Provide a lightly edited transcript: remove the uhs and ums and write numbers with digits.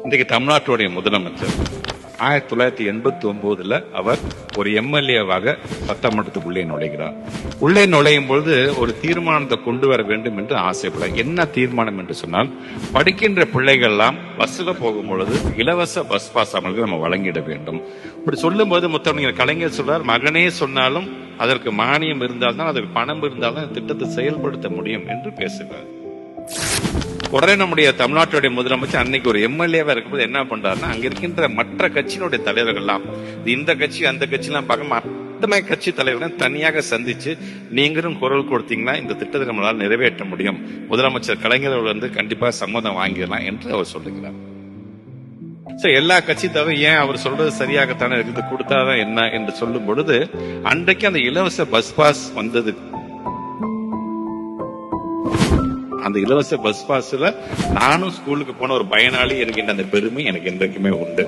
இன்றைக்கு தமிழ்நாட்டுடைய முதலமைச்சர் 1989 அவர் ஒரு எம்எல்ஏவாக சட்டமன்றத்துக்குள்ளே நுழைகிறார். உள்ளே நுழையும் பொழுது ஒரு தீர்மானத்தை கொண்டு வர வேண்டும் என்று ஆசைப்பட. என்ன தீர்மானம் என்று சொன்னால், படிக்கின்ற பிள்ளைகள் எல்லாம் பஸ்ல போகும் பொழுது இலவச பஸ் பாஸ் அவங்களுக்கு நம்ம வழங்கிட வேண்டும். இப்படி சொல்லும் போது முத்தமிழர் கலைஞர் சொல்றார், மகனே சொன்னாலும் அதற்கு மானியம் இருந்தால்தான், அதற்கு பணம் இருந்தால்தான் திட்டத்தை செயல்படுத்த முடியும் என்று பேசுகிறார். உடனே நம்முடைய தமிழ்நாட்டுடைய முதலமைச்சர் அன்னைக்கு ஒரு எம்எல்ஏவா இருக்கும்போது என்ன பண்றாருன்னா, அங்க இருக்கின்ற மற்ற கட்சியினுடைய தலைவர்கள்லாம், இந்த கட்சி அந்த கட்சி எல்லாம் பார்க்க அத்தனை கட்சி தலைவர்கள் தனியாக சந்திச்சு, நீங்களும் குரல் கொடுத்தீங்கன்னா இந்த திட்டத்தை நம்மளால் நிறைவேற்ற முடியும், முதலமைச்சர் கலைஞர் அவர்கள் கண்டிப்பா சம்மதம் வாங்கிடலாம் என்று அவர் சொல்லுகிறார். எல்லா கட்சி தவிர ஏன் அவர் சொல்றது சரியாகத்தானே இருக்குது, கொடுத்தாதான் என்ன என்று சொல்லும் பொழுது, அன்றைக்கு அந்த இலவச பஸ் பாஸ் வந்தது. அந்த இலவச பஸ் பாஸ்ல நானும் ஸ்கூலுக்கு போன ஒரு பயனாளி இருக்கின்ற அந்த பெருமை எனக்கு என்றைக்குமே உண்டு.